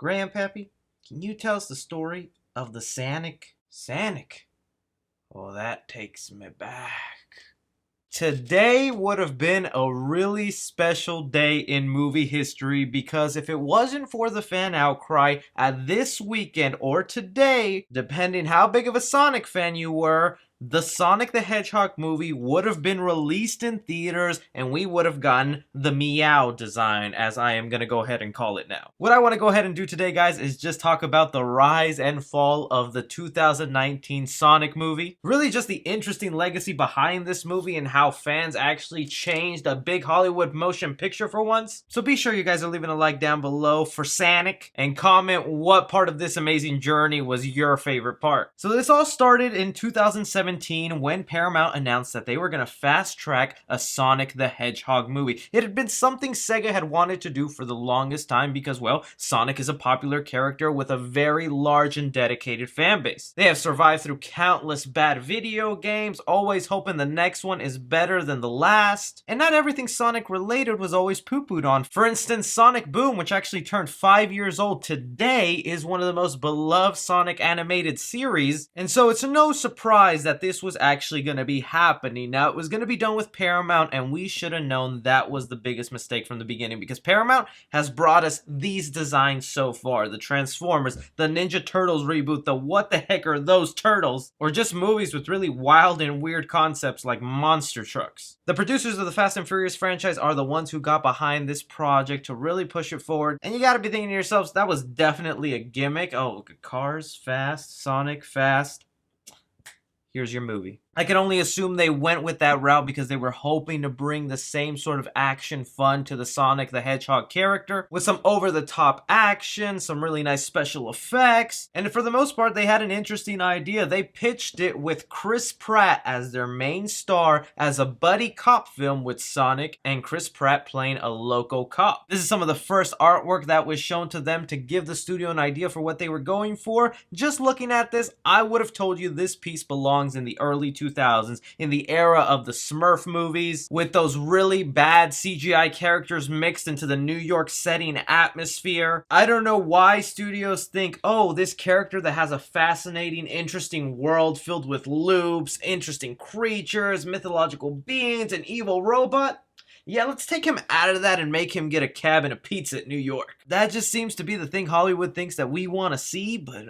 Grandpappy, can you tell us the story of the Sonic? Sonic? Oh, that takes me back. Today would have been a really special day in movie history because if it wasn't for the fan outcry at this weekend or today, depending how big of a Sonic fan you were, the Sonic the Hedgehog movie would have been released in theaters and we would have gotten the Meow design, as I am going to go ahead and call it now. What I want to go ahead and do today, guys, is just talk about the rise and fall of the 2019 Sonic movie. Really just the interesting legacy behind this movie and how fans actually changed a big Hollywood motion picture for once. So be sure you guys are leaving a like down below for Sonic and comment what part of this amazing journey was your favorite part. So this all started in 2017 when Paramount announced that they were going to fast track a Sonic the Hedgehog movie. It had been something Sega had wanted to do for the longest time because, well, Sonic is a popular character with a very large and dedicated fan base. They have survived through countless bad video games, always hoping the next one is better than the last, and not everything Sonic related was always poo-pooed on. For instance, Sonic Boom, which actually turned 5 years old today, is one of the most beloved Sonic animated series, and so it's no surprise that this was actually going to be happening. Now, it was going to be done with Paramount, and we should have known that was the biggest mistake from the beginning, because Paramount has brought us these designs so far. The Transformers, the Ninja Turtles reboot, the what the heck are those turtles, or just movies with really wild and weird concepts like monster trucks. The producers of the Fast and Furious franchise are the ones who got behind this project to really push it forward, and you gotta be thinking to yourselves, that was definitely a gimmick. Oh, Cars, Fast, Sonic, Fast. Here's your movie. I can only assume they went with that route because they were hoping to bring the same sort of action fun to the Sonic the Hedgehog character with some over-the-top action, some really nice special effects, and for the most part they had an interesting idea. They pitched it with Chris Pratt as their main star as a buddy cop film with Sonic and Chris Pratt playing a local cop. This is some of the first artwork that was shown to them to give the studio an idea for what they were going for. Just looking at this, I would have told you this piece belongs in the early 2000s, in the era of the Smurf movies, with those really bad CGI characters mixed into the New York setting atmosphere. I don't know why studios think, oh, this character that has a fascinating, interesting world filled with loops, interesting creatures, mythological beings, an evil robot. Yeah, let's take him out of that and make him get a cab and a pizza at New York. That just seems to be the thing Hollywood thinks that we want to see, but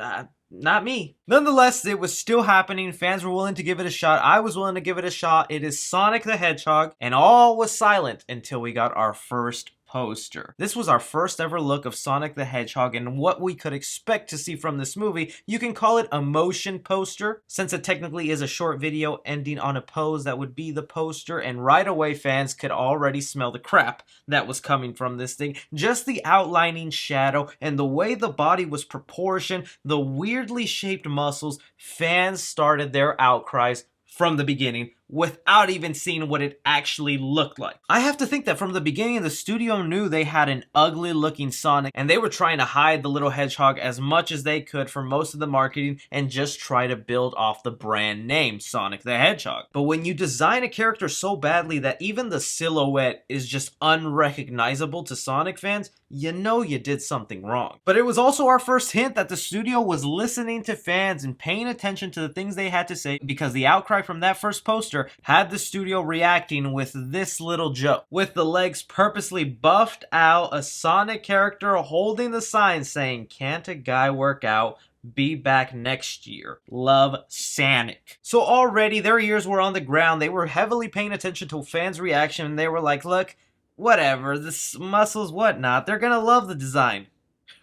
not me. Nonetheless, it was still happening. Fans were willing to give it a shot. I was willing to give it a shot. It is Sonic the Hedgehog, and all was silent until we got our first poster. This was our first ever look of Sonic the Hedgehog and what we could expect to see from this movie. You can call it a motion poster, since it technically is a short video ending on a pose that would be the poster, and right away fans could already smell the crap that was coming from this thing. Just the outlining shadow and the way the body was proportioned, the weirdly shaped muscles, fans started their outcries from the beginning without even seeing what it actually looked like. I have to think that from the beginning, the studio knew they had an ugly looking Sonic and they were trying to hide the little hedgehog as much as they could for most of the marketing and just try to build off the brand name Sonic the Hedgehog. But when you design a character so badly that even the silhouette is just unrecognizable to Sonic fans, you know you did something wrong. But it was also our first hint that the studio was listening to fans and paying attention to the things they had to say, because the outcry from that first poster had the studio reacting with this little joke. With the legs purposely buffed out, a Sonic character holding the sign saying, "Can't a guy work out? Be back next year. Love, Sonic." So already their ears were on the ground. They were heavily paying attention to fans' reaction, and they were like, look, whatever, this muscles, whatnot, they're gonna love the design.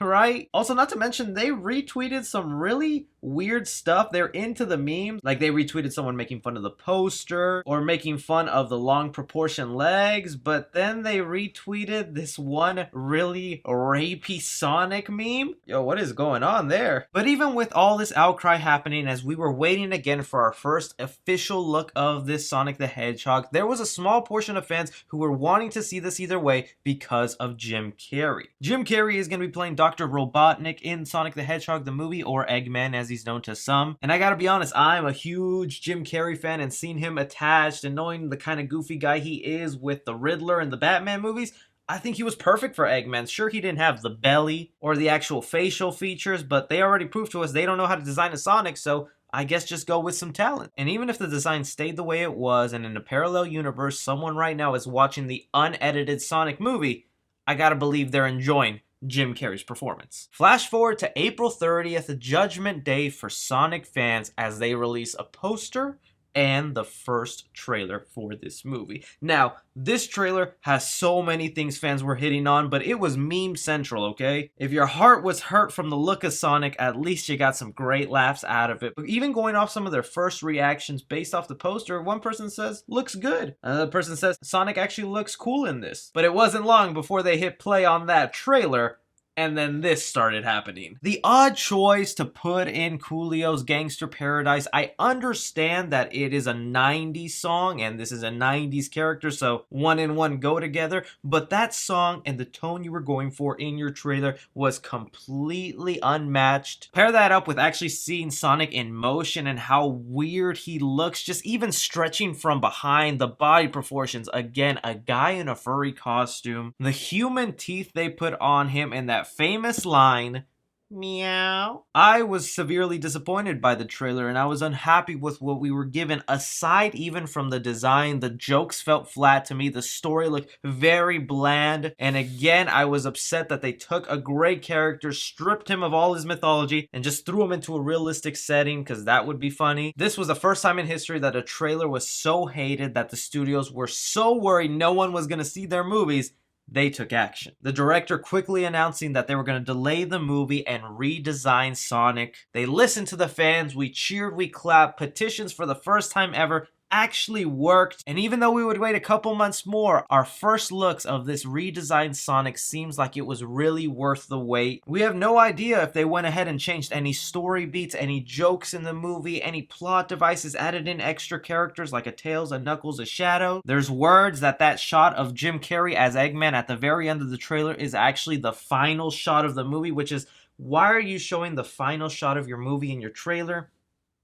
Right? Also, not to mention, they retweeted some really weird stuff. They're into the memes. Like, they retweeted someone making fun of the poster or making fun of the long proportion legs, but then they retweeted this one really rapey Sonic meme. Yo, what is going on there? But even with all this outcry happening, as we were waiting again for our first official look of this Sonic the Hedgehog, there was a small portion of fans who were wanting to see this either way because of Jim Carrey. Jim Carrey is going to be playing Dr. Robotnik in Sonic the Hedgehog the movie, or Eggman as he's known to some. And I gotta be honest, I'm a huge Jim Carrey fan, and seeing him attached and knowing the kind of goofy guy he is with the Riddler and the Batman movies, I think he was perfect for Eggman. Sure, he didn't have the belly or the actual facial features, but they already proved to us they don't know how to design a Sonic, so I guess just go with some talent. And even if the design stayed the way it was, and in a parallel universe, someone right now is watching the unedited Sonic movie, I gotta believe they're enjoying Jim Carrey's performance. Flash forward to April 30th, Judgment Day for Sonic fans, as they release a poster and the first trailer for this movie. Now, this trailer has so many things fans were hitting on, but it was meme central, okay? If your heart was hurt from the look of Sonic, at least you got some great laughs out of it. But even going off some of their first reactions based off the poster, one person says, looks good. Another person says, Sonic actually looks cool in this. But it wasn't long before they hit play on that trailer, and then this started happening. The odd choice to put in Coolio's Gangster Paradise. I understand that it is a 90s song and this is a 90s character, so one and one go together, but that song and the tone you were going for in your trailer was completely unmatched. Pair that up with actually seeing Sonic in motion and how weird he looks, just even stretching from behind, the body proportions. Again, a guy in a furry costume. The human teeth they put on him and that famous line, meow. I was severely disappointed by the trailer and I was unhappy with what we were given. Aside even from the design, the jokes felt flat to me. The story looked very bland. And again, I was upset that they took a great character, stripped him of all his mythology, and just threw him into a realistic setting because that would be funny. This was the first time in history that a trailer was so hated that the studios were so worried no one was going to see their movies. They took action. The director quickly announcing that they were going to delay the movie and redesign Sonic. They listened to the fans, we cheered, we clapped, petitions for the first time ever actually worked. And even though we would wait a couple months more, our first looks of this redesigned Sonic seems like it was really worth the wait. We have no idea if they went ahead and changed any story beats, any jokes in the movie, any plot devices, added in extra characters like a Tails, a Knuckles, a Shadow. There's words that shot of Jim Carrey as Eggman at the very end of the trailer is actually the final shot of the movie, which is, why are you showing the final shot of your movie in your trailer?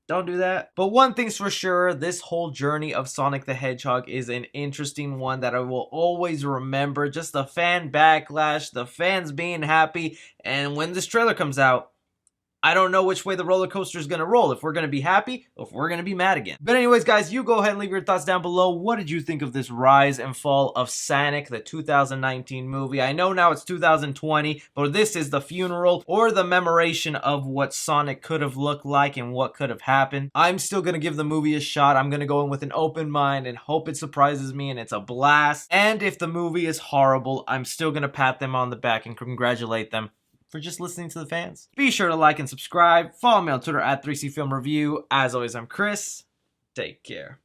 Don't do that. But one thing's for sure, this whole journey of Sonic the Hedgehog is an interesting one that I will always remember. Just the fan backlash, the fans being happy, and when this trailer comes out, I don't know which way the roller coaster is going to roll, if we're going to be happy or if we're going to be mad again. But anyways, guys, you go ahead and leave your thoughts down below. What did you think of this rise and fall of Sonic, the 2019 movie? I know now it's 2020, but this is the funeral or the commemoration of what Sonic could have looked like and what could have happened. I'm still going to give the movie a shot. I'm going to go in with an open mind and hope it surprises me and it's a blast. And if the movie is horrible, I'm still going to pat them on the back and congratulate them for just listening to the fans. Be sure to like and subscribe. Follow me on Twitter at 3C Film Review. As always, I'm Chris. Take care.